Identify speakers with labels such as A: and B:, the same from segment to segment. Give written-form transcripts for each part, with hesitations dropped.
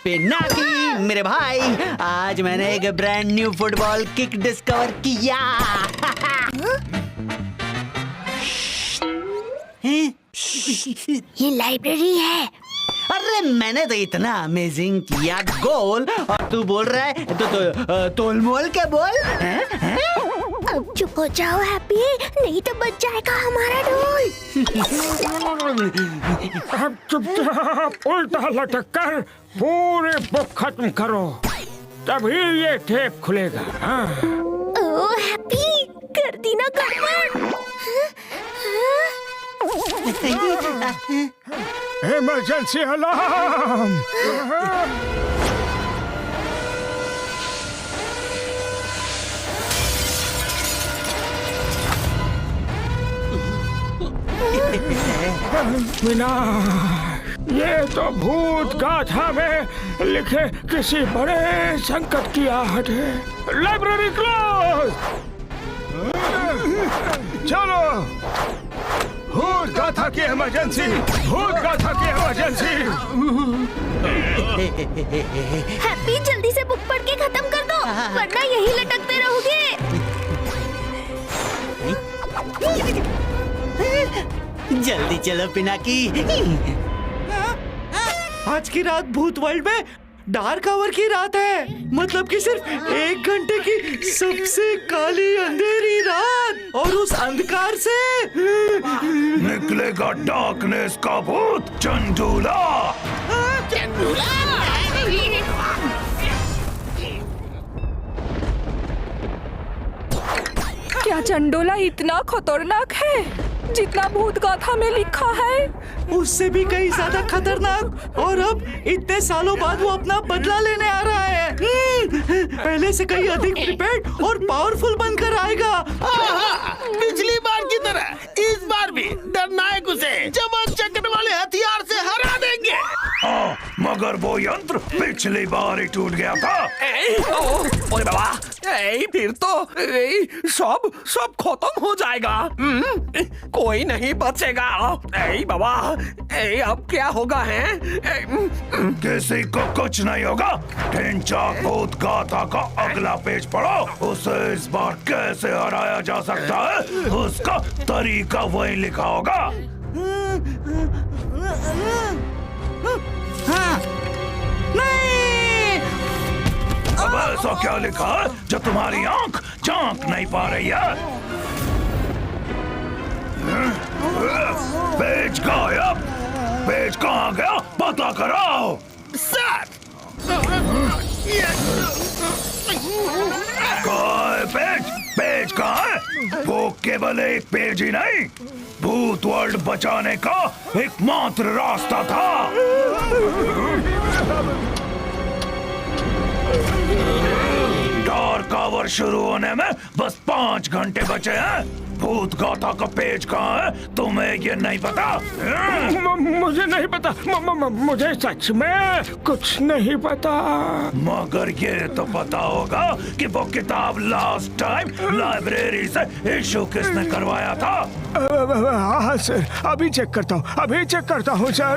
A: पिनाकी मेरे भाई, आज मैंने एक brand new football kick discover किया।
B: ये लाइब्रेरी है।
A: अरे मैंने तो इतना अमेजिंग किया गोल और तू बोल रहा है तोल मोल के बोल।
B: अब चुप हो जाओ हैप्पी, नहीं तो बच जाएगा हमारा ढोल।
C: अब चुपचाप उल्टा लटक कर पूरी बुक खत्म करो, तभी ये टेप खुलेगा।
B: ओ हैप्पी, कर दी ना गड़बड़।
C: Emergency alarm! विनाश! ये तो भूत गाथा में लिखे किसी बड़े संकट की आहट है। Library close! चलो, भूत गाथा की इमरजेंसी! भूत गाथा की इमरजेंसी!
B: हैप्पी जल्दी से बुक पढ़ के खत्म कर दो, वरना यही लटकते रहोगे।
A: जल्दी चलो पिनाकी।
D: आज की रात भूत वर्ल्ड में डार्क आवर की रात है, मतलब कि सिर्फ 1 घंटे की सबसे काली अंधेरी रात, और उस अंधकार से
E: निकलेगा डार्कनेस का भूत चंडूला।
F: क्या चंडोला इतना खतरनाक है जितना भूत गाथा में लिखा है?
D: उससे भी कहीं ज्यादा खतरनाक, और अब इतने सालों बाद वो अपना बदला लेने आ रहा है। पहले से कहीं अधिक प्रिपेयर्ड और पावरफुल बनकर आएगा।
G: पिछली बार की तरह इस बार भी डरनायक उसे चमक चक्र वाले हथियार से हरा देंगे।
E: मगर वो यंत्र पिछली बार ही टूट गया था।
G: ओए बाबा, फिर तो सब खत्म हो जाएगा। कोई नहीं बचेगा। बाबा, अब क्या होगा है?
E: किसी को कुछ नहीं होगा। ढेंचाक भूत गाथा का अगला पेज पढ़ो। उसे इस बार कैसे हराया जा सकता है, उसका तरीका वही लिखा होगा।
A: नहीं!
E: अब ऐसा क्या लिखा है जो तुम्हारी आंख झांक नहीं पा रही है? पेज गायब। पेज कहाँ गया, पता कराओ।
G: सर,
E: कहाँ है पेज? पेज कहाँ है? वो केवल एक पेज ही नहीं, भूत वर्ल्ड बचाने का एकमात्र रास्ता था। डार्क आवर शुरू होने में बस 5 घंटे बचे हैं। भूत गाथा का पेज कहाँ है, तुम्हें ये नहीं पता?
C: मुझे नहीं पता। मुझे सच में कुछ नहीं पता।
E: मगर ये तो पता होगा कि वो किताब लास्ट टाइम लाइब्रेरी से इशू किसने करवाया था।
C: हाँ सर, अभी चेक करता हूँ सर।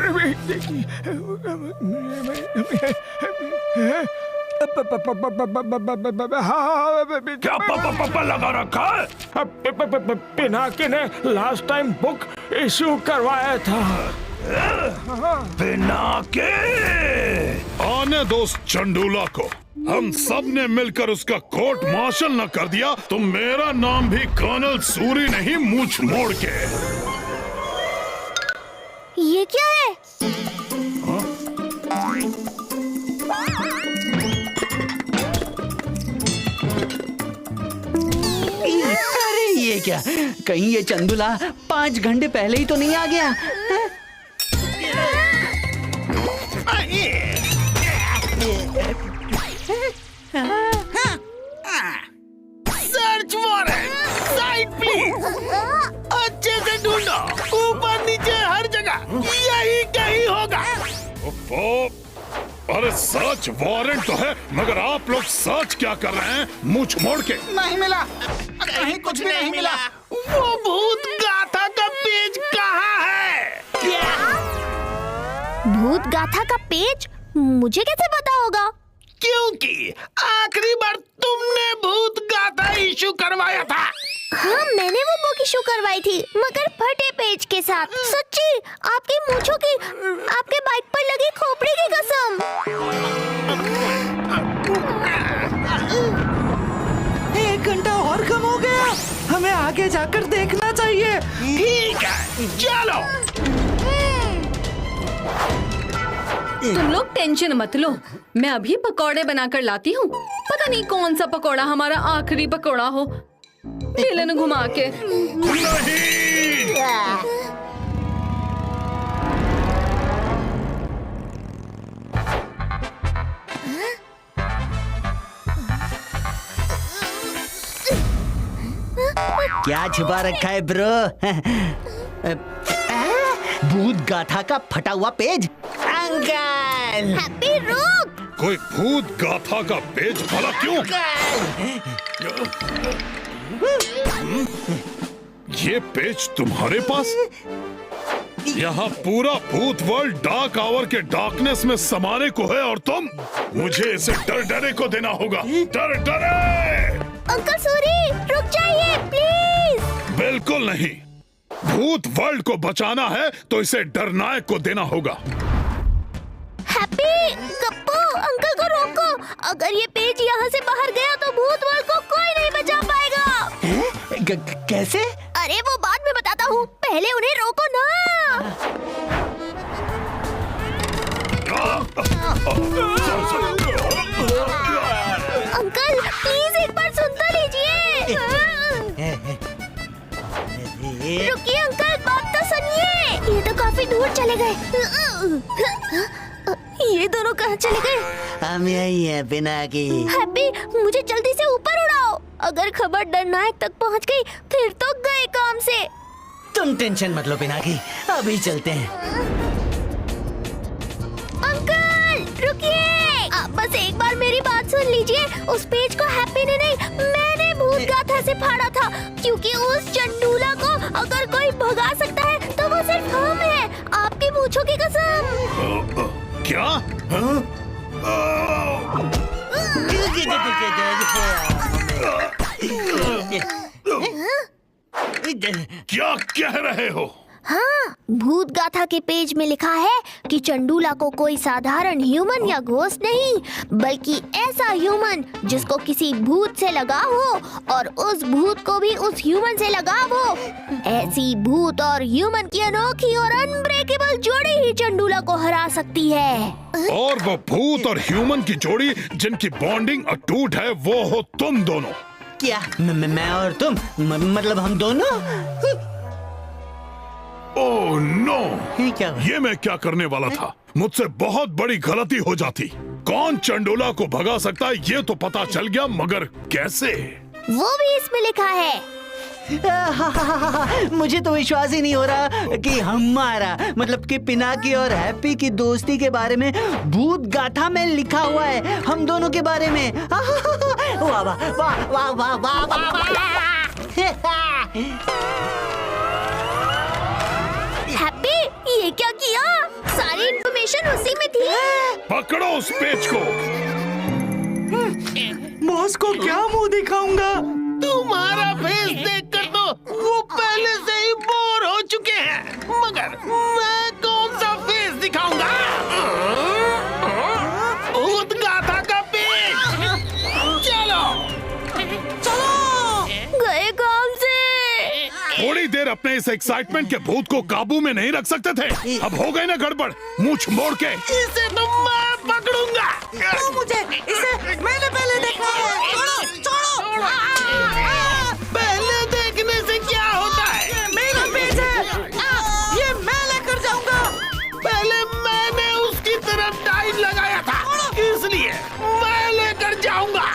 E: क्या पापा लगा रखा है?
C: पिनाकी ने लास्ट टाइम बुक इशू करवाया था।
E: पिनाकी!
H: आने दो उस चंडूला को। हम सब ने मिलकर उसका कोर्ट मार्शल न कर दिया तो मेरा नाम भी कर्नल सूरी नहीं, मूंछ मोड़ के।
B: ये क्या है?
A: अरे ये क्या, कहीं ये चंदुला 5 घंटे पहले ही तो नहीं आ गया?
G: Search warrant, side please. अच्छे से ढूंढो, ऊपर नीचे हर जगह, यही कहीं होगा।
H: अरे सर्च वारंट तो है, मगर आप लोग सर्च क्या कर रहे हैं मुंह मोड़ के?
G: नहीं मिला, कहीं कुछ भी नहीं मिला। वो भूत गाथा का पेज कहाँ है?
B: भूत गाथा का पेज? मुझे कैसे पता होगा?
G: क्योंकि आखिरी बार तुमने भूत गाथा इशू करवाया था।
B: हाँ, मैंने वो बुक इशू करवाई थी, मगर फटे पेज के साथ। सच्ची, आपकी मूंछों की, आपके बाइक पर लगी खोपड़ी की कसम।
D: 1 घंटा और कम हो गया, हमें आगे जाकर देखना चाहिए।
G: ठीक है, चलो।
F: तुम लोग टेंशन मत लो, मैं अभी पकौड़े बनाकर लाती हूँ। पता नहीं कौन सा पकौड़ा हमारा आखिरी पकौड़ा हो, बेलन घुमा के।
H: नहीं,
A: क्या छुपा रखा है ब्रो? भूत गाथा का फटा हुआ पेज। अंकल,
B: हैप्पी रुक।
H: कोई भूत गाथा का पेज भला क्यों? ये पेज तुम्हारे पास? यहाँ पूरा भूत वर्ल्ड डार्क आवर के डार्कनेस में समाने को है और तुम मुझे इसे डर डरे को देना होगा। डर डरे।
B: अंकल सूरी, रुक जाइए प्लीज।
H: बिल्कुल नहीं, भूत वर्ल्ड को बचाना है तो इसे डरनायक को देना होगा।
B: हैप्पी, गप्पू, अंकल को रोको। अगर ये पेज यहाँ से बाहर गया तो भूत वर्ल्ड को कोई नहीं बचा पाएगा।
A: कैसे?
B: अरे वो बाद में बताता हूँ, पहले उन्हें रोको ना। अंकल प्लीज एक बार सुन तो लीजिए। रुकिए अंकल, बात तो सुनिए। ये तो काफी दूर चले गए। ये दोनों कहाँ चले गए?
A: हम यही हैं पिनाकी।
B: हैप्पी, मुझे जल्दी से ऊपर उड़ाओ। अगर खबर डरनायक तक पहुँच गई फिर तो गए काम से।
A: तुम टेंशन मत लो पिनाकी, अभी चलते हैं।
B: अंकल रुकिए, आप बस एक बार मेरी बात सुन लीजिए। उस पेज को हैप्पी ने नहीं, मैंने भूत गाथा से फाड़ा था, क्योंकि उस चंडूला को अगर कोई भगा सकता है तो वो सिर्फ हम हैं। आपकी मूंछों की कसम।
H: क्या? क्या कह रहे हो?
B: हाँ, भूत गाथा के पेज में लिखा है कि चंडूला को कोई साधारण ह्यूमन या घोस्ट नहीं, बल्कि ऐसा ह्यूमन जिसको किसी भूत से लगाव हो और उस भूत को भी उस ह्यूमन से लगाव हो। ऐसी भूत और ह्यूमन की अनोखी और अनब्रेकेबल जोड़ी ही चंडूला को हरा सकती है।
H: और वो भूत और ह्यूमन की जोड़ी जिनकी बॉन्डिंग अटूट है वो हो तुम दोनों।
A: क्या? मैं और तुम? मतलब हम दोनों?
H: Oh no!
A: क्या?
H: ये मैं क्या करने वाला था? मुझसे बहुत बड़ी गलती हो जाती। कौन चंडोला को भगा सकता है ये तो पता चल गया, मगर कैसे?
B: वो भी इसमें लिखा है।
A: मुझे तो विश्वास ही नहीं हो रहा कि हमारा मतलब कि पिनाकी और हैप्पी की दोस्ती के बारे में भूत गाथा में लिखा हुआ है, हम दोनों के बारे में। वाह वाह वाह वाह वाह वाह वाह।
B: हैप्पी, ये क्या किया? सारी इन्फॉर्मेशन उसी में थी।
H: पकड़ो उस पेज को।
D: बॉस को क्या मुंह दिखाऊंगा?
G: तुम्हारा फेस देखकर तो वो पहले से ही बोर हो चुके हैं, मगर मैं कौन सा फेस दिखाऊंगा? भूत गाथा का पेज। चलो
B: गए काम से।
H: थोड़ी देर अपने इस एक्साइटमेंट के भूत को काबू में नहीं रख सकते थे? अब हो गई ना गड़बड़, मूंछ मोड़ के।
G: इसे तो मैं पकड़ूंगा।
D: मुझे इसे मैंने पहले देखा है। छोड़ो।
G: पहले देखने से क्या होता है?
D: ये मेरा पेज है, ये मैं लेकर जाऊंगा।
G: पहले मैंने उसकी तरफ टाइम लगाया था, इसलिए मैं लेकर जाऊंगा।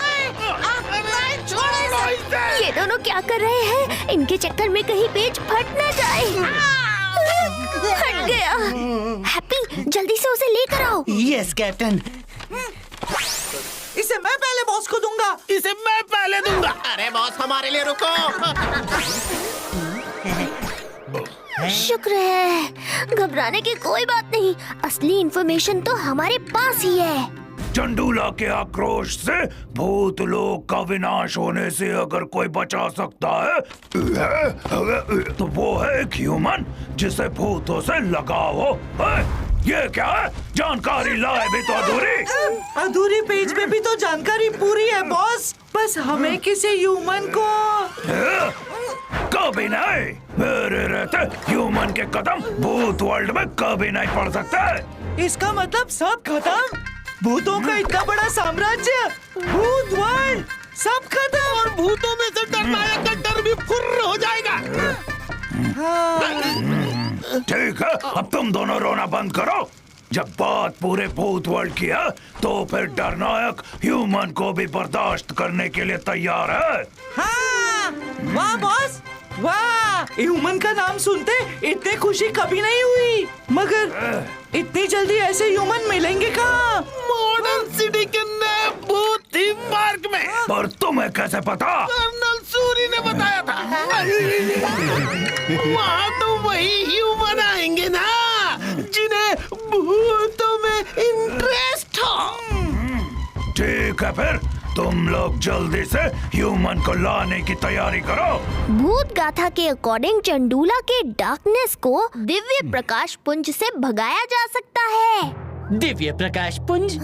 G: छोड़ो इसे।
B: ये दोनों क्या कर रहे हैं? इनके चक्कर में कहीं पेज फट न जाए। फट गया। हैप्पी, जल्दी से उसे लेकर आओ।
A: Yes captain.
D: इसे मैं पहले बॉस को दूंगा।
G: इसे मैं पहले दूंगा। अरे बॉस, हमारे लिए रुको।
B: शुक्र है, घबराने की कोई बात नहीं। असली इंफॉर्मेशन तो हमारे पास ही है।
E: चंडूला के आक्रोश से भूत लोक का विनाश होने से अगर कोई बचा सकता है तो वो है एक ह्यूमन जिसे भूतों से लगाव हो। ये क्या है? जानकारी लाए भी तो
D: अधूरी पेज में भी तो जानकारी पूरी है बॉस। बस हमें किसी ह्यूमन को
E: कभी नहीं। मेरे रहते ह्यूमन के कदम भूत वर्ल्ड में कभी नहीं पड़ सकते।
D: इसका मतलब सब खत्म। भूतों का इतना बड़ा साम्राज्य, भूत वर्ल्ड, सब खत्म।
G: और भूतों में से डरनायक का डर भी फुर्र हो जाएगा।
E: ठीक है, अब तुम दोनों रोना बंद करो। जब बात पूरे भूत वर्ल्ड की है तो फिर डरनायक ह्यूमन को भी बर्दाश्त करने के लिए तैयार है।
D: हाँ, वाह बॉस, वाह। ह्यूमन का नाम सुनते इतनी खुशी कभी नहीं हुई। मगर इतनी जल्दी ऐसे ह्यूमन मिलेंगे कहाँ?
G: मॉडर्न सिटी के नए भूत थीम पार्क में।
E: पर तुम्हें कैसे पता?
G: कर्नल सूरी ने बताया था। वहाँ तो वही ह्यूमन आएंगे ना जिन्हें भूतों में इंटरेस्ट हो।
E: ठीक है, फिर तुम लोग जल्दी से ह्यूमन को लाने की तैयारी करो।
B: भूत गाथा के अकॉर्डिंग चंडूला के डार्कनेस को दिव्य प्रकाश पुंज से भगाया जा सकता है।
A: दिव्य प्रकाश पुंज?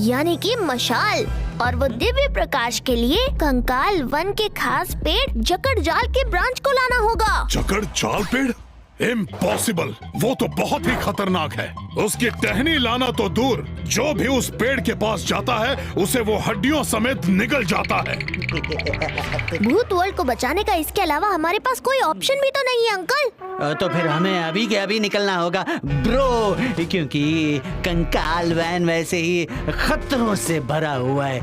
B: यानी कि मशाल। और वो दिव्य प्रकाश के लिए कंकाल वन के खास पेड़ जकड़ जाल के ब्रांच को लाना होगा।
H: जकड़ जाल पेड़? इम्पॉसिबल, वो तो बहुत ही खतरनाक है। उसकी टहनी लाना तो दूर, जो भी उस पेड़ के पास जाता है उसे वो हड्डियों समेत निगल जाता है।
B: भूत वर्ल्ड को बचाने का इसके अलावा हमारे पास कोई ऑप्शन भी तो नहीं है अंकल।
A: तो फिर हमें अभी के अभी निकलना होगा ब्रो, क्योंकि कंकाल वैन वैसे ही खतरों से भरा हुआ है,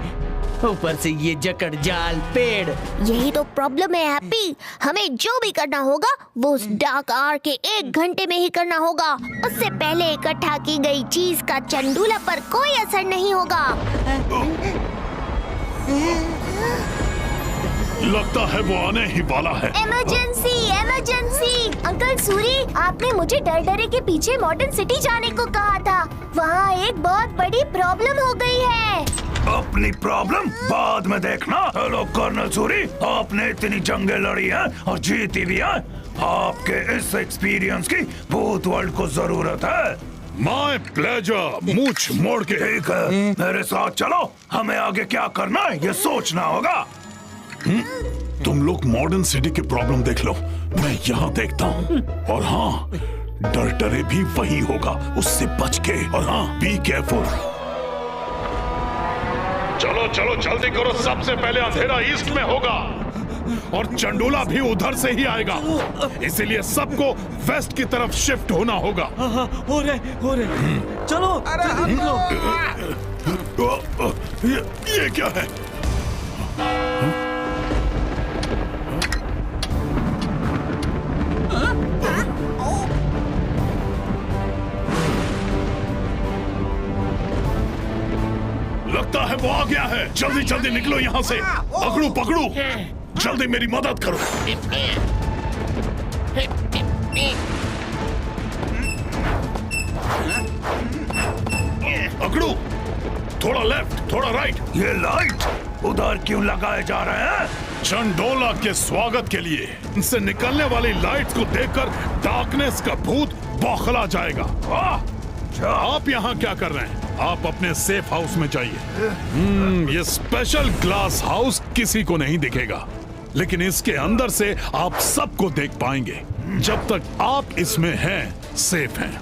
A: ऊपर से ये जकड़ जाल पेड़।
B: यही तो प्रॉब्लम है हैप्पी। हमें जो भी करना होगा वो उस डार्क आवर के 1 घंटे में ही करना होगा। उससे पहले इकट्ठा की गई चीज का चंडूला पर कोई असर नहीं होगा।
H: लगता है वो आने ही वाला है।
B: Emergency, emergency. अंकल सूरी, आपने मुझे डर डरे के पीछे मॉडर्न सिटी जाने को कहा था। वहाँ एक बहुत बड़ी प्रॉब्लम हो गई है।
E: अपनी प्रॉब्लम बाद में देखना। हेलो कर्नल सूरी, आपने इतनी जंगें लड़ी हैं और जीती भी हैं। आपके इस एक्सपीरियंस की भूत वर्ल्ड को जरूरत है।
H: My pleasure. मूंछ मोड़ के।
E: ठीक है, मेरे साथ चलो। हमें आगे क्या करना है ये सोचना होगा।
H: तुम लोग मॉडर्न सिटी की प्रॉब्लम देख लो, मैं यहाँ देखता हूँ। और हाँ, डर डरे भी वही होगा, उससे बच के। और हाँ, बी केयरफुल। चलो चलो जल्दी करो, सबसे पहले अंधेरा ईस्ट में होगा और चंडूला भी उधर से ही आएगा, इसीलिए सबको वेस्ट की तरफ शिफ्ट होना होगा।
D: हो रहे। चलो जल्दी निकलो।
H: ये क्या है? लगता है वो आ गया है। जल्दी जल्दी निकलो यहाँ से। अकड़ू पकड़ू, जल्दी मेरी मदद करो। अकड़ू, थोड़ा लेफ्ट थोड़ा राइट।
E: ये लाइट उधर क्यों लगाए जा रहे हैं?
H: चंडोला के स्वागत के लिए। इनसे निकलने वाली लाइट्स को देखकर डार्कनेस का भूत बौखला जाएगा। आप यहाँ क्या कर रहे हैं? आप अपने सेफ हाउस में जाइए। ये स्पेशल ग्लास हाउस किसी को नहीं दिखेगा, लेकिन इसके अंदर से आप सबको देख पाएंगे। जब तक आप इसमें हैं, सेफ हैं।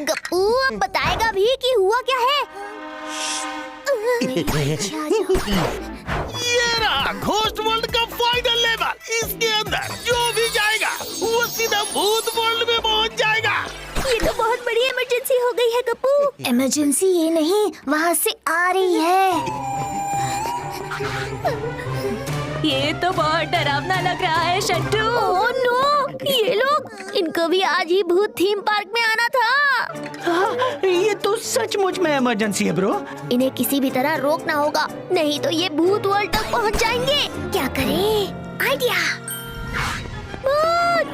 B: गप्पू अब बताएगा भी कि हुआ क्या है।
G: ये रहा घोस्ट वर्ल्ड का फाइनल लेवल। इसके अंदर जो भी जाएगा वो सीधा भूत वर्ल्ड में पहुंच जाएगा।
B: ये तो बहुत बड़ी इमरजेंसी हो गई है गप्पू। इमरजेंसी ये नहीं, वहाँ से आ रही है।
F: ये तो बहुत डरावना लग रहा है शट्टू।
B: ओह नो, ये लोग, इनको भी आज ही भूत थीम पार्क में आना था।
A: ये तो सचमुच में इमरजेंसी है ब्रो।
B: इन्हें किसी भी तरह रोकना होगा, नहीं तो ये भूत वर्ल्ड तक पहुंच जाएंगे। क्या करें? आइडिया। भूत!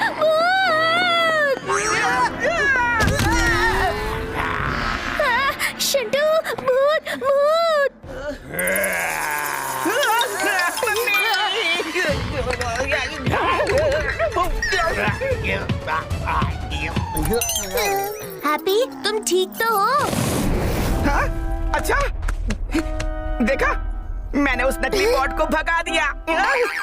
B: शंटू, भूत! भूत! हैप्पी, तुम ठीक तो हो?
I: हाँ? अच्छा, देखा, मैंने उस नकली बॉट को भगा दिया।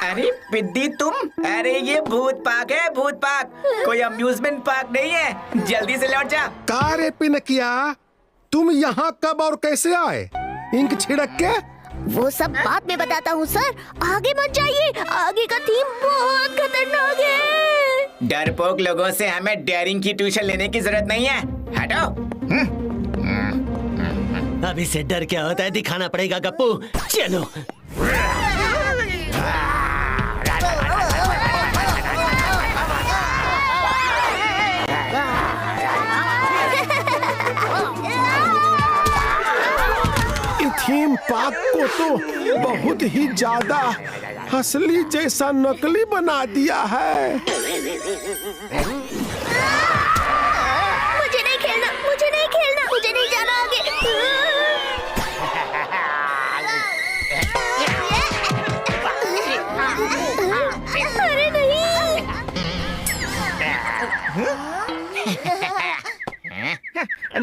I: अरे पिद्दी तुम, अरे ये भूत पार्क है, भूत पार्क, कोई अम्यूजमेंट पार्क नहीं है। जल्दी से लौट जा।
G: का रे पिनकिया, तुम यहाँ कब और कैसे आए? इंक छिड़क के?
B: वो सब बाद में बताता हूँ सर, आगे मत जाइए, आगे का थीम बहुत खतरनाक है।
I: डरपोक लोगों से हमें डेयरिंग की ट्यूशन लेने की जरूरत नहीं है, हटो।
A: अब इसे डर क्या होता है दिखाना पड़ेगा गप्पू, चलो।
G: थीम पार्क को तो बहुत ही ज्यादा असली जैसा नकली बना दिया है।
B: मुझे नहीं खेलना, मुझे नहीं खेलना, मुझे नहीं जाना आगे। अरे नहीं।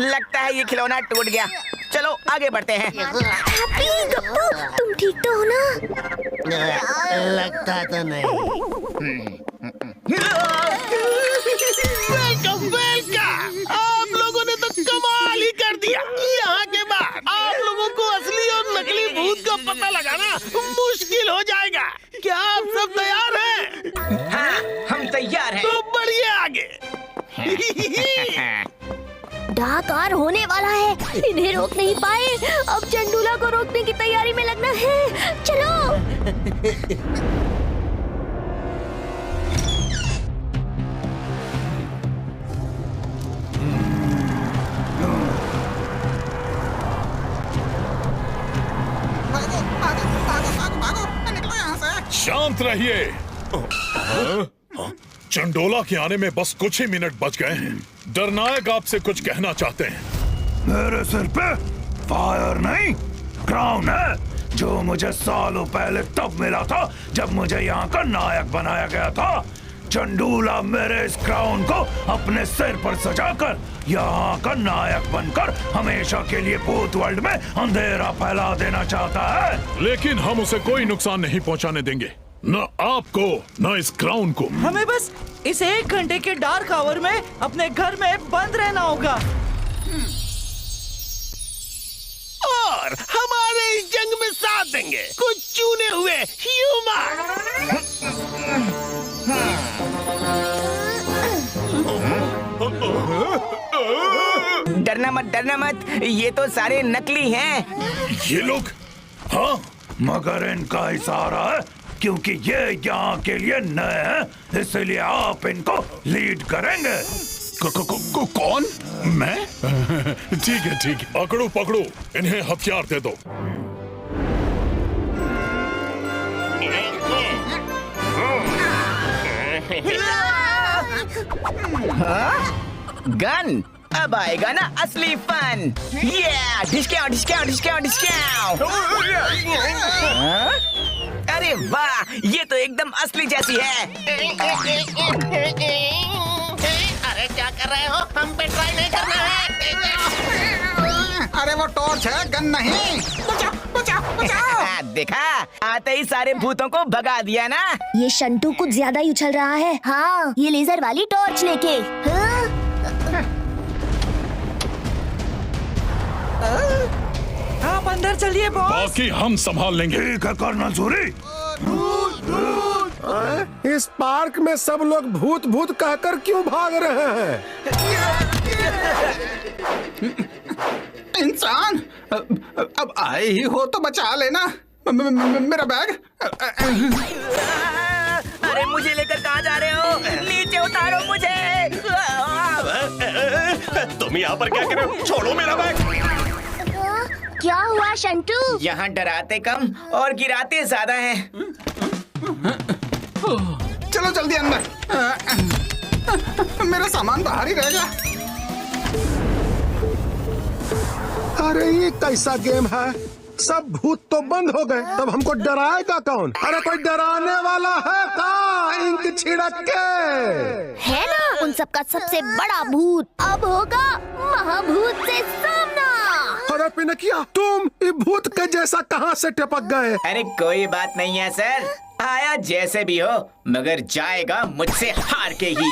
I: लगता है ये खिलौना टूट गया, चलो आगे बढ़ते हैं।
B: हैप्पी, गप्पू, तुम ठीक तो हो ना?
A: लगता तो नहीं।
G: वेलकम वेलकम, आप लोगों ने तो कमाल ही कर दिया। यहाँ के बाद आप लोगों को असली और नकली भूत का पता लगाना मुश्किल हो जाएगा। क्या आप सब तैयार हैं?
I: हाँ, हम तैयार हैं।
G: तो बढ़िए आगे।
B: डार्क आवर होने वाला है, इन्हें रोक नहीं पाए, अब चंडूला को रोकने की तैयारी में लगना है। चलो।
H: शांत रहिए। चंडोला के आने में बस कुछ ही मिनट बच गए हैं। डरनायक आपसे कुछ कहना चाहते हैं।
E: मेरे सिर पे फायर नहीं, क्राउन है, जो मुझे सालों पहले तब मिला था जब मुझे यहाँ का नायक बनाया गया था। चंडूला मेरे इस क्राउन को अपने सिर पर सजाकर यहाँ का नायक बनकर हमेशा के लिए भूत वर्ल्ड में अंधेरा फैला देना चाहता है।
H: लेकिन हम उसे कोई नुकसान नहीं पहुंचाने देंगे, न आपको न इस क्राउन को।
D: हमें बस इस 1 घंटे के डार्क आवर में अपने घर में बंद रहना होगा।
G: और हमारे इस जंग में साथ देंगे कुछ चुने हुए ह्यूमन।
I: डरना मत, ये तो सारे नकली हैं।
H: ये लोग? हाँ,
E: मगर इनका ही सहारा है क्योंकि ये यहाँ के लिए नए हैं, इसलिए आप इनको लीड करेंगे।
H: कौन? मैं? ठीक है ठीक है, पकड़ो पकड़ो, इन्हें हथियार दे दो।
I: गन, अब आएगा ना असली फन। ये ढिशक्याओ ढिशक्याओ ढिशक्याओ ढिशक्याओ। अरे वाह, ये तो एकदम असली जैसी है।
G: अरे क्या कर रहे हो? हम पे ट्राई नहीं करना है। अरे वो टॉर्च है, गन नहीं। बचाओ बचाओ बचाओ।
I: देखा, आते ही सारे भूतों को भगा दिया ना।
B: ये शंटू कुछ ज्यादा ही उछल रहा है। हाँ, ये लेजर वाली टॉर्च लेके। हाँ?
D: आप अंदर चलिए बॉस।
H: बाकी हम संभाल लेंगे।
E: ठीक है कर्नल सूरी।
G: इस पार्क में सब लोग भूत भूत कहकर क्यों भाग रहे हैं?
J: इंसान, अब आए ही हो तो बचा लेना। मेरा बैग।
I: अरे मुझे लेकर कहाँ जा रहे हो? नीचे उतारो मुझे।
G: तुम यहाँ पर क्या कर रहे हो? छोड़ो मेरा बैग।
B: क्या हुआ शंटू?
I: यहाँ डराते कम और गिराते ज्यादा हैं।
J: चलो जल्दी अंदर। मेरा सामान बाहर ही रह गया।
K: अरे ये कैसा गेम है? सब भूत तो बंद हो गए, तब हमको डराएगा कौन? अरे कोई डराने वाला है का? इंक छिड़क के
B: है ना उन सबका सबसे बड़ा भूत। अब होगा महाभूत से सामना।
K: अरे पिनकिया, तुम ये भूत के जैसा कहाँ से टपक गए?
I: अरे कोई बात नहीं है सर, आया जैसे भी हो मगर जाएगा मुझसे हार के ही।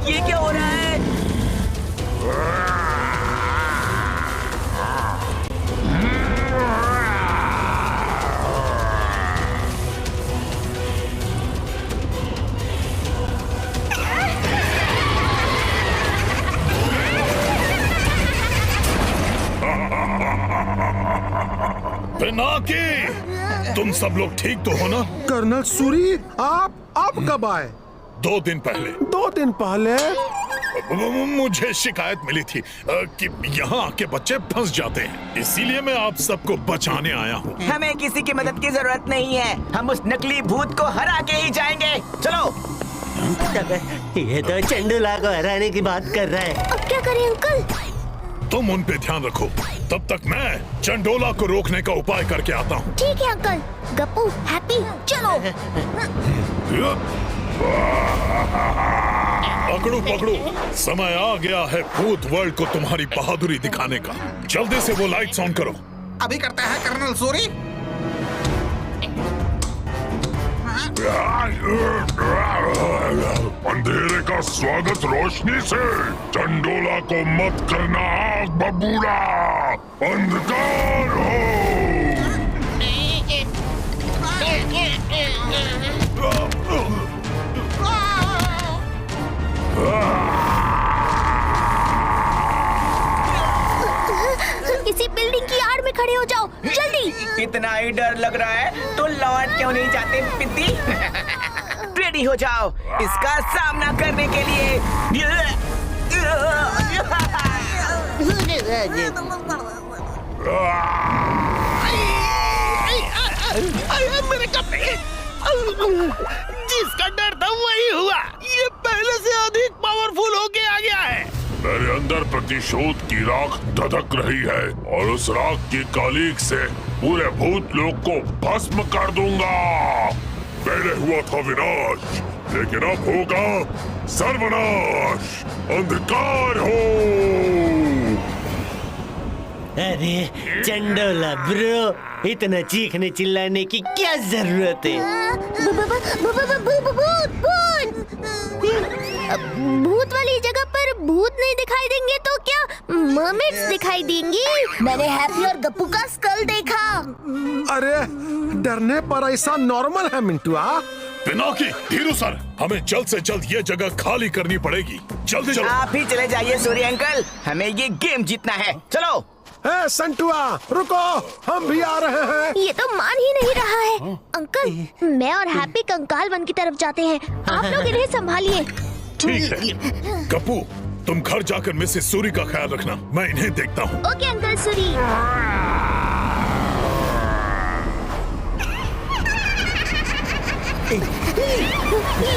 I: ये क्या हो रहा है?
H: पिनाकी, तुम सब लोग ठीक तो हो ना?
K: कर्नल सूरी, आप कब आए?
H: 2 दिन पहले।
K: 2 दिन पहले?
H: मुझे शिकायत मिली थी कि यहाँ आके बच्चे फंस जाते हैं, इसीलिए मैं आप सबको बचाने आया हूँ।
I: हमें किसी की मदद की जरूरत नहीं है, हम उस नकली भूत को हरा के ही जाएंगे। चलो।
A: ये तो चंडूला को हराने की बात कर रहा है।
B: अब क्या करें अंकल?
H: तुम उन पे ध्यान रखो, तब तक मैं चंडोला को रोकने का उपाय करके आता हूँ।
B: ठीक है अंकल। गप्पू, हैप्पी, चलो।
H: पकड़ो पकड़ो, समय आ गया है भूत वर्ल्ड को तुम्हारी बहादुरी दिखाने का। जल्दी से वो लाइट्स ऑन करो।
J: अभी करते हैं कर्नल सूरी।
H: अंधेरे का स्वागत रोशनी से, चंडोला को मत करना आग बबूला, अंधकार हो।
B: किसी बिल्डिंग की आड़ में खड़े हो जाओ, जल्दी।
I: इतना ही डर लग रहा है तो लौट क्यों नहीं जाते पिद्दी? रेडी हो जाओ इसका सामना करने के लिए।
G: मेरे कपड़े। जिसका डर था वही हुआ। ये पहले से अधिक पावरफुल होके आ गया है।
H: मेरे अंदर प्रतिशोध की राख धधक रही है और उस राख की कालीक से पूरे भूत लोक को भस्म कर दूंगा। पहले हुआ था विनाश, लेकिन अब होगा सर्वनाश। अंधकार हो।
A: अरे चंडोला ब्रो, इतना चीखने चिल्लाने की क्या जरूरत है?
B: भूत वाली जगह पर भूत नहीं दिखाई देंगे तो क्या मर्मेड्स दिखाई देंगी? मैंने हैप्पी और गप्पू का स्कल देखा।
K: अरे डरने पर ऐसा नॉर्मल है मिंटुआ।
H: पिनाकी, धीरू सर, हमें जल्द से जल्द ये जगह खाली करनी पड़ेगी। जल्दी चलो।
I: आप ही चले जाइए सूर्य अंकल, हमें ये गेम जीतना है। चलो।
K: ए संटुआ, रुको, हम भी आ रहे हैं।
B: ये तो मान ही नहीं रहा है। अंकल, मैं और हैप्पी कंकाल वन की तरफ जाते हैं, आप लोग इन्हें संभालिए।
H: ठीक है गप्पू, तुम घर जाकर मिसेस सूरी का ख्याल रखना, मैं इन्हें देखता हूँ।
B: Okay uncle Suri.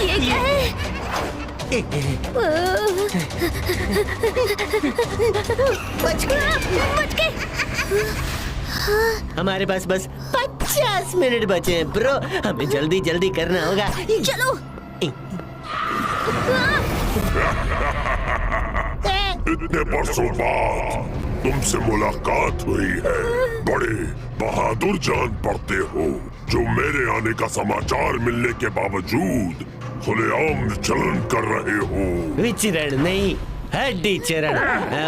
B: ये क्या है? बच गए।
A: हमारे पास बस 50 मिनट बचे हैं ब्रो, हमें जल्दी जल्दी करना होगा।
B: चलो।
H: इतने बरसों बाद तुमसे मुलाकात हुई है। बड़े बहादुर जान पड़ते हो, जो मेरे आने का समाचार मिलने के बावजूद खुलेआम चलन कर रहे हो।
A: विचरण नहीं, हड्डी चरण।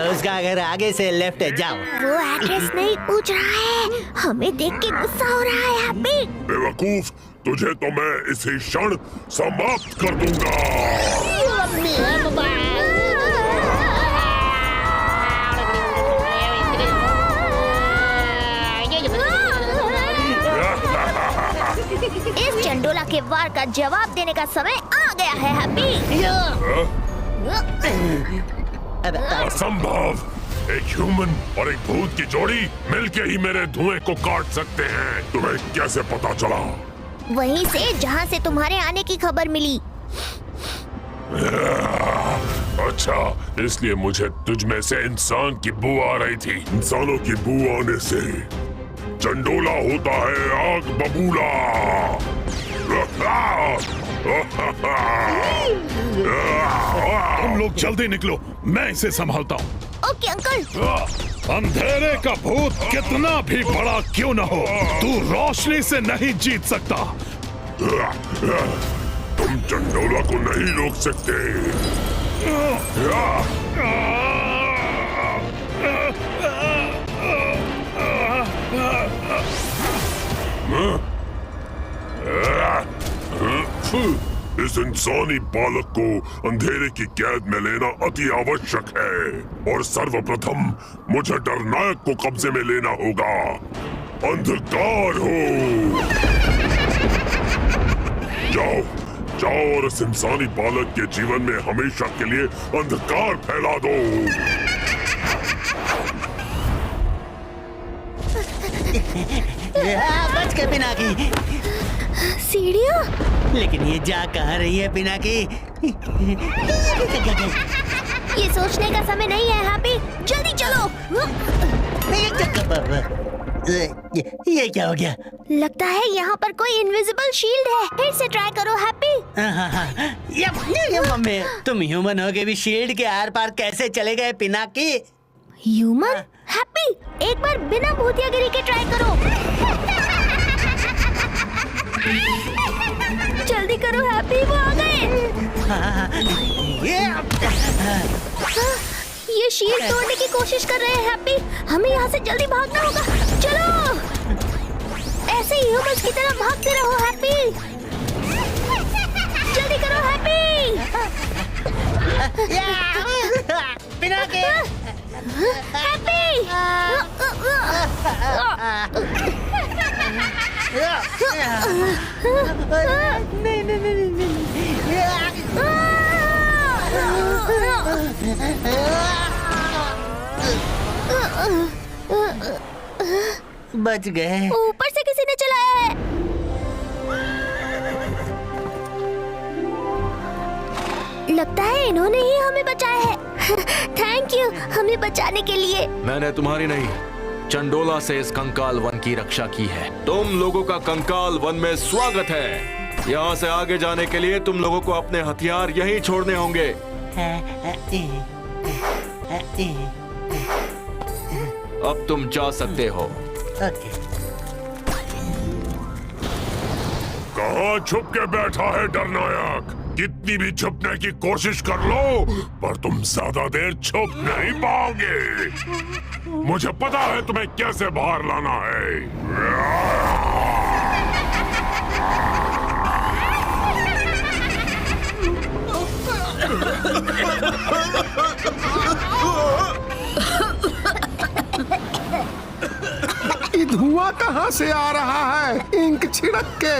A: उसका अगर आगे से लेफ्ट है, जाओ।
B: वो एड्रेस नहीं पूछ रहा है, हमें देख के गुस्सा हो रहा है। हैप्पी
H: बेवकूफ, तुझे तो मैं इसी क्षण समाप्त कर दूंगा।
B: चंडोला के वार का जवाब देने का समय आ गया है हैप्पी।
H: असंभव। एक ह्यूमन और एक भूत की जोड़ी मिलके ही मेरे धुएं को काट सकते हैं। तुम्हें कैसे पता चला?
B: वहीं से जहाँ से तुम्हारे आने की खबर मिली।
H: अच्छा, इसलिए मुझे तुझ में से इंसान की बू आ रही थी। इंसानों की बू आने से चंडोला होता है आग बबूला। तुम लोग जल्दी निकलो, मैं इसे संभालता हूँ।
B: Okay uncle.
H: अंधेरे का भूत कितना भी बड़ा क्यों न हो, तू रोशनी से नहीं जीत सकता। तुम चंडोला को नहीं रोक सकते। इस इंसानी बालक को अंधेरे की कैद में लेना अति आवश्यक है और सर्वप्रथम मुझे डरनायक को कब्जे में लेना होगा। अंधकार हो, जाओ जाओ और इस इंसानी बालक के जीवन में हमेशा के लिए अंधकार फैला दो।
A: बच के पिनाकी।
B: सीढ़ियाँ?
A: लेकिन ये जा कहाँ रही है पिनाकी?
B: ये सोचने का समय नहीं है हैप्पी, जल्दी चलो।
A: ये क्या हो गया?
B: लगता है यहाँ पर कोई इनविजिबल शील्ड है। फिर से ट्राई करो हैप्पी।
A: ये मम्मी, तुम ह्यूमन हो के भी शील्ड के आर पार कैसे चले गए पिनाकी?
B: ह्यूमन? हैप्पी, एक बार बिना भूतियागिरी के ट्राई करो। जल्दी करो हैप्पी, वो आ गए। ये शील्ड तोड़ने की कोशिश कर रहे हैं हैप्पी, हमें यहाँ से जल्दी भागना होगा। चलो, ऐसे ही ह्यूमंस की तरह भागते रहो हैप्पी। जल्दी करो हैप्पी।
A: पिनाकी,
B: हैप्पी।
A: बच गए।
B: ऊपर से किसी ने चलाया है। लगता है इन्होंने ही हमें बचाया है। थैंक यू हमें बचाने के लिए।
L: मैंने तुम्हारी नहीं, चंडोला से इस कंकाल वन की रक्षा की है। तुम लोगों का कंकाल वन में स्वागत है। यहाँ से आगे जाने के लिए तुम लोगों को अपने हथियार यहीं छोड़ने होंगे। अब तुम जा सकते हो।
H: कहाँ छुप के बैठा है डरनायक? कितनी भी छुपने की कोशिश कर लो, पर तुम ज्यादा देर छुप नहीं पाओगे। मुझे पता है तुम्हें कैसे बाहर लाना है।
K: ये धुआं कहाँ से आ रहा है? इंक छिड़क के।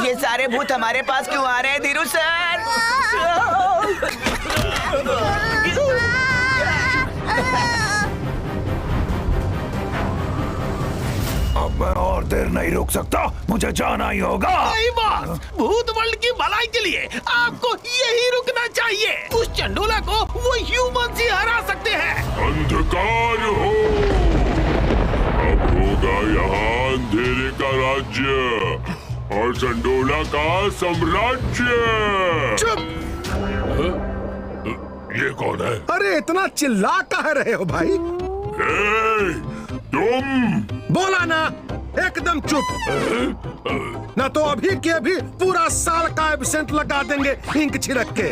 I: ये सारे भूत हमारे पास क्यों आ रहे हैं धीरू सर?
E: अब मैं और देर नहीं रुक सकता, मुझे जाना ही होगा।
G: सही बात, भूत वर्ल्ड की भलाई के लिए आपको यही रुकना चाहिए। उस चंडोला को वो ह्यूमन ही हरा सकते हैं।
H: अंधकार हो, अब होगा यहाँ अंधेरे का राज्य और चंडोला का साम्राज्य।
K: चुप!
H: ये कौन है?
K: अरे इतना चिल्ला कह रहे हो भाई?
H: तुम
K: बोला ना, एकदम चुप। ना तो अभी के अभी पूरा साल का एब्सेंट लगा देंगे इंक छिड़क के।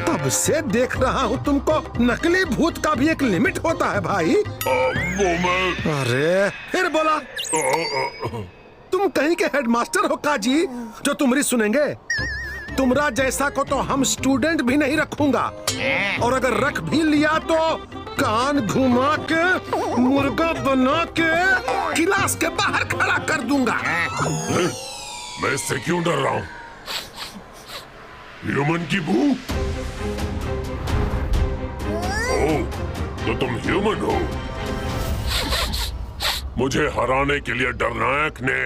K: तब से देख रहा हूँ तुमको, नकली भूत का भी एक लिमिट होता है भाई।
H: वो मैं...
K: अरे फिर बोला। तुम कहीं के हेडमास्टर हो काजी जो तुम्हारी सुनेंगे? तुमरा जैसा को तो हम स्टूडेंट भी नहीं रखूंगा, और अगर रख भी लिया तो कान घुमा के मुर्गा बना के गिलास के बाहर खड़ा कर दूंगा।
H: मैं इससे क्यों डर रहा हूँ? ह्यूमन की बू? ओह, तो तुम ह्यूमन हो। मुझे हराने के लिए डरनायक ने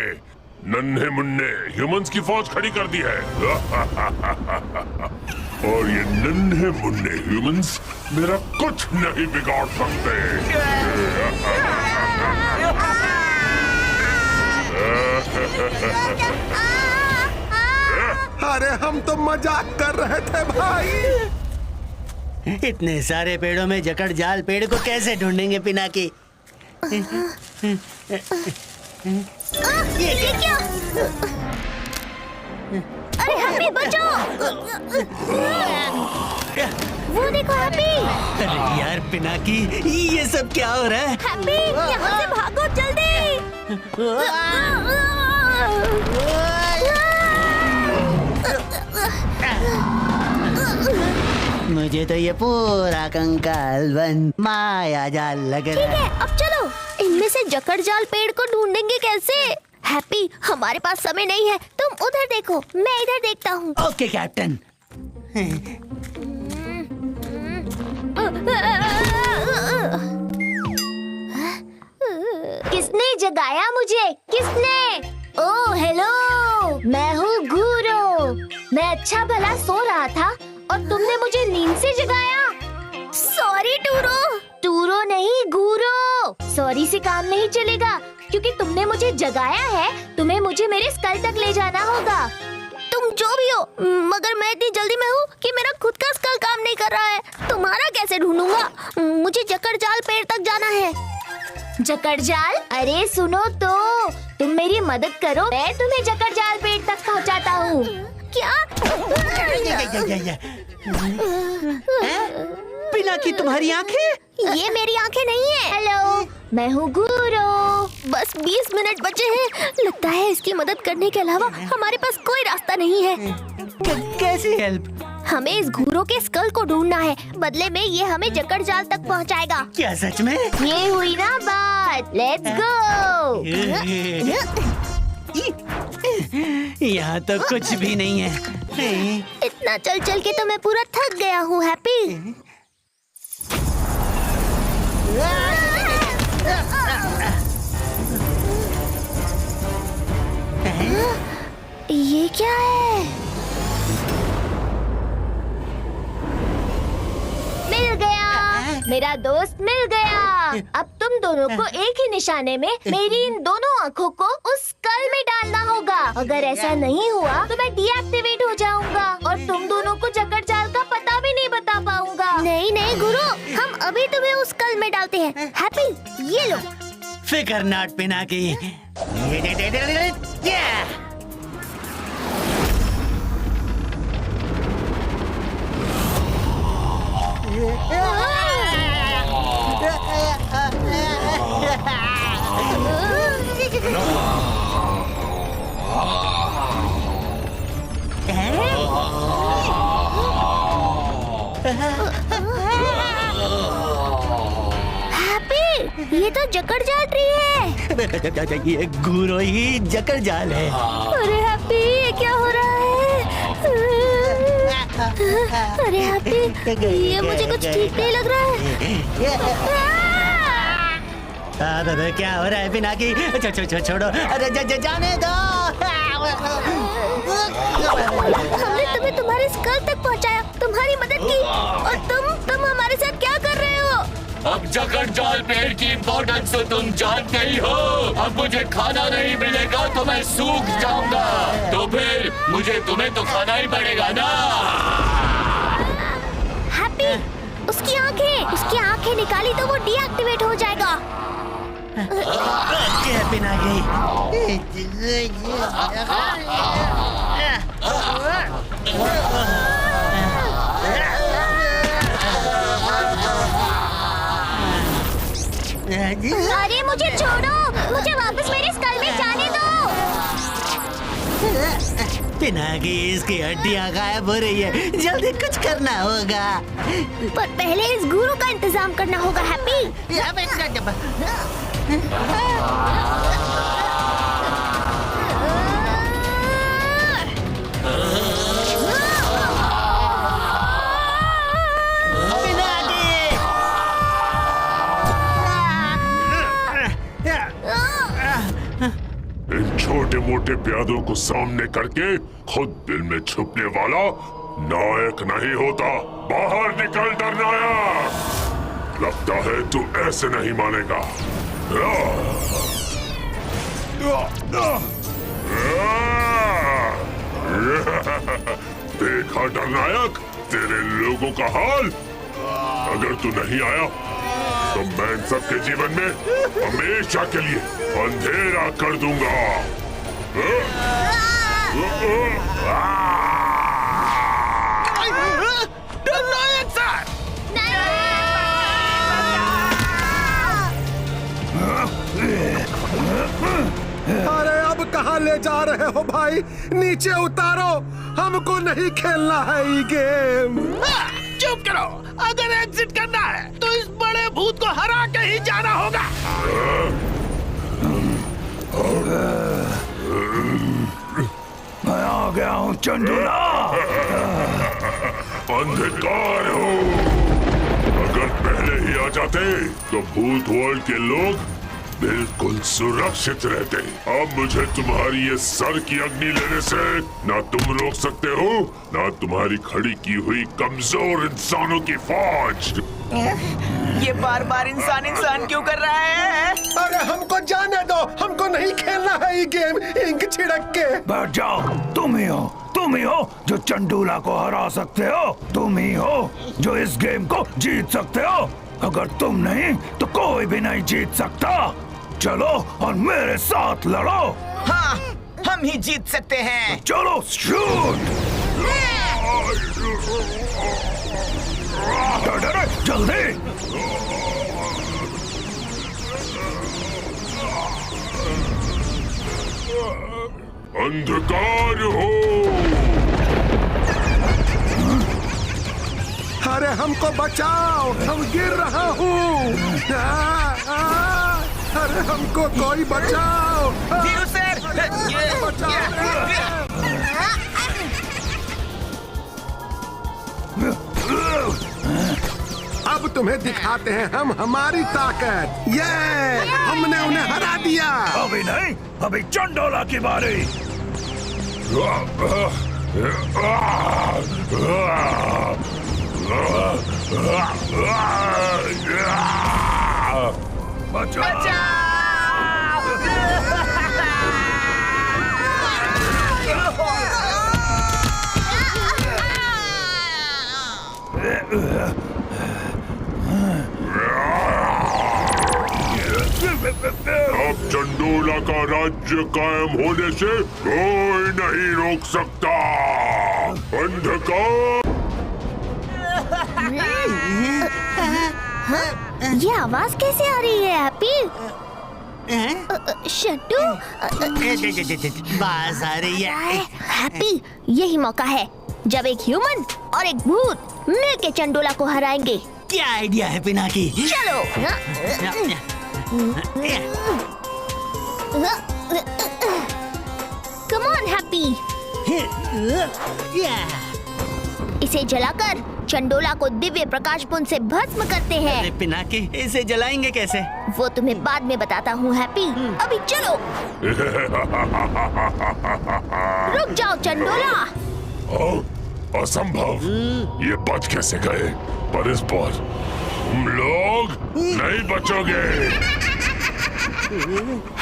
H: नन्हे मुन्ने ह्यूमंस की फौज खड़ी कर दी है। और ये नन्हे मुन्ने ह्यूमंस मेरा कुछ नहीं बिगाड़ सकते।
K: अरे हम तो मजाक कर रहे थे भाई।
A: इतने सारे पेड़ों में जकड़ जाल पेड़ को कैसे ढूंढेंगे पिनाकी?
B: ये क्या? अरे हैप्पी बचो! वो देखो हैप्पी!
A: अरे यार पिनाकी, ये सब क्या हो रहा है?
B: हैप्पी यहाँ से भागो जल्दी!
A: मुझे तो ये पूरा कंकाल वन माया जाल लग
B: ठीक
A: रहा
B: है, अब चलो। इनमें से जकड़ जाल पेड़ को ढूंढेंगे कैसे? हैप्पी, हमारे पास समय नहीं है, तुम उधर देखो, मैं इधर देखता हूँ।
A: Okay captain.
B: किसने जगाया मुझे? किसने? ओह हेलो, मैं हूँ गूरो। मैं अच्छा भला सो रहा था और तुमने मुझे नींद से जगाया। सॉरी टूरो। टूरो नहीं, गूरो। सॉरी से काम नहीं चलेगा, क्योंकि तुमने मुझे जगाया है। तुम्हें मुझे मेरे स्कल तक ले जाना होगा। तुम जो भी हो, मगर मैं इतनी जल्दी में हूँ कि मेरा खुद का स्कल काम नहीं कर रहा है। तुम्हारा कैसे ढूंढूंगा? मुझे जकड़ जाल पेड़ तक जाना है। जकड़ जाल? अरे सुनो तो, तुम मेरी मदद करो, मैं तुम्हें जकड़ जाल पेड़ तक पहुँचाता हूँ। क्या?
A: पिनाकी, तुम्हारी आंखें?
B: ये मेरी आंखें नहीं है। हेलो, मैं हूँ गूरो। बस 20 मिनट बचे हैं। लगता है इसकी मदद करने के अलावा हमारे पास कोई रास्ता नहीं है।
A: कैसी हेल्प?
B: हमें इस घूरो के स्कल को ढूंढना है, बदले में ये हमें जकड़ जाल तक पहुंचाएगा।
A: क्या सच में?
B: ये हुई ना बात। Let's go.
A: यहाँ तो कुछ भी नहीं है।
B: इतना चल चल के तो मैं पूरा थक गया हूँ हैप्पी। ये क्या है? मिल गया, मेरा दोस्त मिल गया। अब तुम दोनों को एक ही निशाने में मेरी इन दोनों आँखों को उस स्कल में डालना होगा। अगर ऐसा नहीं हुआ तो मैं डीएक्टिवेट हो जाऊंगा और तुम दोनों को जकड़ जाल का पता भी नहीं बता पाऊंगा। नहीं नहीं गुरु, हम अभी तुम्हें उस स्कल में डालते हैं। हैप्पी, ये लो।
A: फिकर नॉट पिनाकी।
B: हैप्पी, ये तो जकड़ जाल ट्री है।
A: ये गुरो ही जकड़ जाल है।
B: अरे हैप्पी, ये क्या हो रहा है? अरे हैप्पी, ये मुझे कुछ ठीक नहीं लग रहा है।
A: क्या हो रहा है पिनाकी? छोड़ो, अरे जाने दो।
B: हमने तुम्हें तुम्हारे स्कल तक पहुंचाया, तुम्हारी मदद की, और तुम हमारे साथ क्या कर रहे हो?
L: अब जकड़ जाल पेड़ की इम्पोर्टेंस तो तुम जानते ही हो। अब मुझे खाना नहीं मिलेगा तो मैं सूख जाऊंगा, तो फिर मुझे तुम्हें तो खाना ही पड़ेगा ना।
B: हैप्पी, उसकी आंखें निकाली तो वो डीएक्टिवेट हो जाएगा।
A: क्या पिनाकी?
B: अरे मुझे छोड़ो, मुझे वापस मेरे स्कल में जाने दो।
A: पिनाकी इसकी हड्डियां गायब हो रही है, जल्दी कुछ करना होगा।
B: पर पहले इस गुरु का इंतजाम करना होगा हैप्पी।
H: इन छोटे मोटे प्यादों को सामने करके खुद दिल में छुपने वाला नायक नहीं होता। बाहर निकल डरनायक। लगता है तू ऐसे नहीं मानेगा। देखा डरनायक तेरे लोगों का हाल। अगर तू नहीं आया तो मैं इन सबके जीवन में हमेशा के लिए अंधेरा कर दूंगा।
K: अरे अब कहाँ ले जा रहे हो भाई? नीचे उतारो, हमको नहीं खेलना है ये गेम।
G: चुप करो। अगर एग्जिट करना है तो इस बड़े भूत को हरा के ही जाना होगा।
E: मैं आ गया हूँ चंडूला।
H: अंधकार हो। अगर पहले ही आ जाते तो भूत वर्ल्ड के लोग बिल्कुल सुरक्षित रहते। अब मुझे तुम्हारी ये सर की अग्नि लेने से ना तुम रोक सकते हो, ना तुम्हारी खड़ी की हुई कमजोर इंसानों की फौज।
I: ये बार बार इंसान क्यों कर रहा है?
K: अरे हमको जाने दो, हमको नहीं खेलना है ये गेम। इंक छिड़क के
E: बैठ जाओ। तुम ही हो जो चंडूला को हरा सकते हो। तुम ही हो जो इस गेम को जीत सकते हो। अगर तुम नहीं तो कोई भी नहीं जीत सकता। चलो और मेरे साथ लड़ो।
I: हाँ, हम ही जीत सकते हैं।
E: चलो शूट। जल्दी।
H: अंधकार हो।
K: अरे हमको बचाओ, हम गिर रहा हूँ। अरे हमको कोई बचाओ।
I: धीरू सर।
K: अब तुम्हें दिखाते हैं हम हमारी ताकत। ये हमने उन्हें हरा दिया।
E: अभी नहीं, अभी चंडोला की बारी।
H: अब चंडोला का राज्य कायम होने से कोई नहीं रोक सकता। अंधकार।
B: ये आवाज कैसे आ रही है हैप्पी? शट्टू
A: बास आ रही है।
B: हैप्पी, यही मौका है जब एक ह्यूमन और एक भूत मिलके चंडोला को हराएंगे।
A: क्या आइडिया है पिनाकी?
B: चलो। Come on happy. इसे जलाकर चंडोला को दिव्य प्रकाश पुंज से भस्म करते हैं।
A: अरे पिनाकी, इसे जलाएंगे कैसे?
B: वो तुम्हें बाद में बताता हूँ हैप्पी। अभी चलो। रुक जाओ चंडोला।
H: असंभव। ये बच कैसे गए? पर इस बार तुम लोग नहीं बचोगे।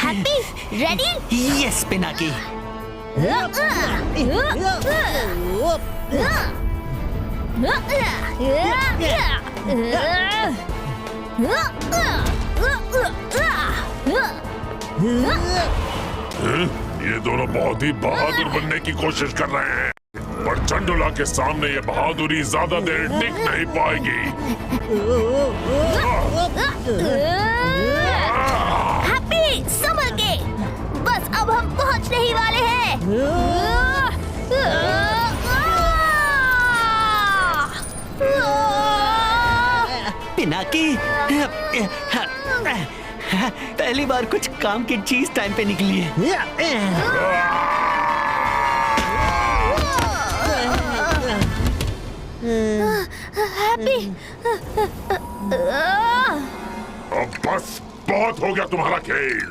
B: Happy, ready?
A: यस पिनाकी।
H: ये दोनों बहुत ही बहादुर बनने की कोशिश कर रहे हैं, पर चंडोला के सामने ये बहादुरी ज्यादा देर टिक नहीं पाएगी।
B: हैप्पी, संभल के। बस अब हम पहुंचने ही वाले हैं।
A: पिनाकी, पहली बार कुछ काम की चीज टाइम पे निकली है।
B: हैप्पी।
H: अब बस बहुत हो गया तुम्हारा खेल।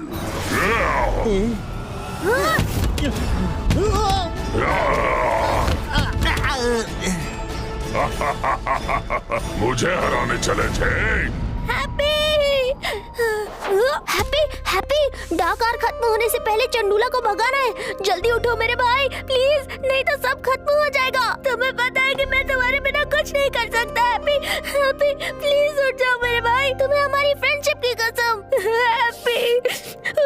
H: मुझे हराने चले थे।
B: Happy happy happy, dark hour खत्म होने से पहले चंडूला को भगाना है। जल्दी उठो मेरे भाई प्लीज, नहीं तो सब खत्म हो जाएगा। तुम्हें पता है कि मैं तुम्हारे बिना कुछ नहीं कर सकता। हैप्पी हैप्पी प्लीज उठ जाओ मेरे भाई, तुम्हें हमारी फ्रेंडशिप की कसम। हैप्पी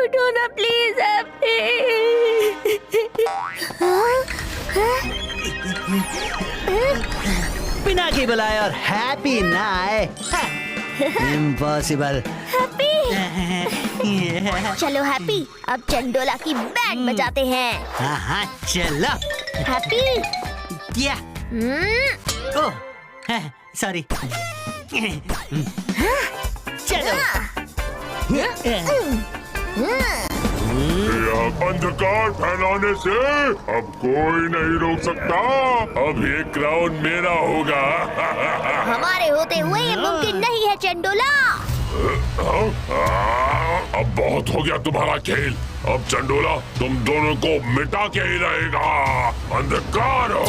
B: उठो ना प्लीज। हैप्पी
A: पिनाकी बुलाए और हैप्पी ना आए, इम्पॉसिबल।
B: हैप्पी चलो हैप्पी, अब चंडोला की बैंड बजाते हैं।
A: हाँ चलो।
B: हैप्पी
A: क्या? Oh sorry. चलो।
H: अंधकार फैलाने से अब कोई नहीं रोक सकता। अब ये क्राउन मेरा होगा।
B: हमारे होते हुए ये मुमकिन नहीं है चंडोला।
H: अब बहुत हो गया तुम्हारा खेल। अब चंडोला तुम दोनों को मिटा के ही रहेगा। अंधकार हो।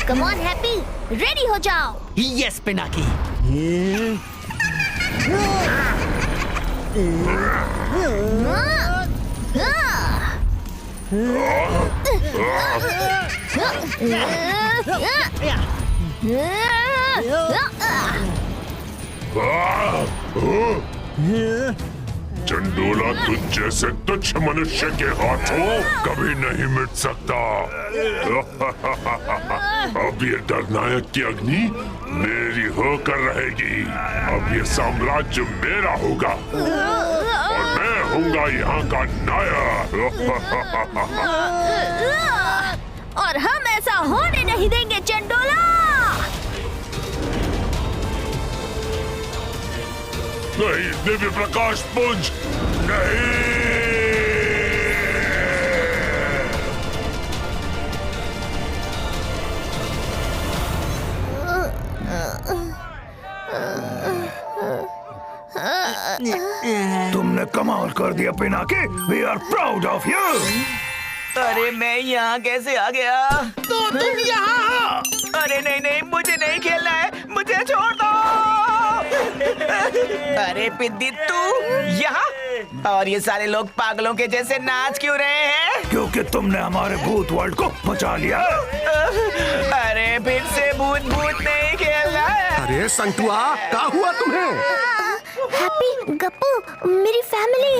B: कम ऑन हैप्पी, रेडी हो जाओ।
A: यस पिनाकी।
H: चंडोला तुझ जैसे तुच्छ मनुष्य के हाथों कभी नहीं मिट सकता। अब ये डरनायक की अग्नि मेरी होकर रहेगी। अब ये साम्राज्य मेरा होगा और मैं हूँगा यहाँ का नायक।
B: और हम ऐसा होने नहीं देंगे चंडोला।
H: नहीं, दिव्य प्रकाश पुंज नहीं।
E: तुमने कमाल कर दिया Pinaki. We are proud of you.
I: अरे मैं यहाँ कैसे आ गया?
G: तो तुम यहाँ?
I: अरे नहीं नहीं, मुझे नहीं खेलना है, मुझे छोड़ दो। अरे पिद्दी तू यहाँ? और ये सारे लोग पागलों के जैसे नाच क्यों रहे हैं?
E: क्योंकि तुमने हमारे भूत वर्ल्ड को बचा लिया।
I: अरे फिर से भूत भूत नहीं खेलना है।
K: अरे संतुआ, क्या हुआ तुम्हें?
B: हैप्पी, गप्पू, मेरी फैमिली।